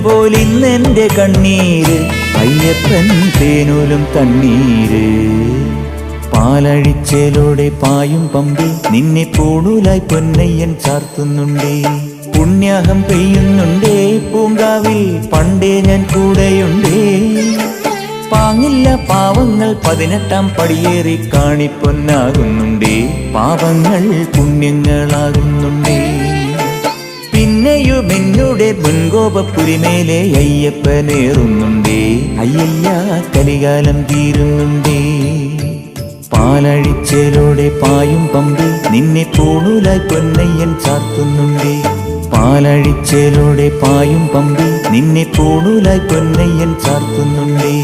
പോലിന്നെന്റെ കണ്ണീര്, അയ്യപ്പൻ തേനൂലും തണ്ണീര്. പാലഴിച്ചേലോടെ പായും പമ്പി നിന്നെ പൂണൂലായി പൊന്നയ്യൻ ചാർത്തുന്നുണ്ടേ. പുണ്യാഹം പെയ്യുന്നുണ്ടേ പൂങ്കാവിൽ പണ്ടേ ഞാൻ കൂടെയുണ്ടേ. പാങ്ങില്ല പാവങ്ങൾ 18-ാം പടിയേറി കാണിപ്പൊന്നാകുന്നുണ്ടേ. പാപങ്ങൾ പുണ്യങ്ങളാകുന്നുണ്ടേ. പിന്നെയും എന്നുടെ മുൻകോപപ്പുരിമേലെ അയ്യപ്പനേറുന്നുണ്ടേ. അയ്യയ്യ കലികാലം തീരുന്നുണ്ടേ. പാലഴിച്ചേലോടെ പായും പമ്പി നിന്നെ പൂണൂലായി പൊന്നയ്യൻ ചാർത്തുന്നുണ്ടേ. പാലഴിച്ചേലോടെ പായും പമ്പി നിന്നെ പൂണൂലായി പൊന്നയ്യൻ ചാർത്തുന്നുണ്ടേ.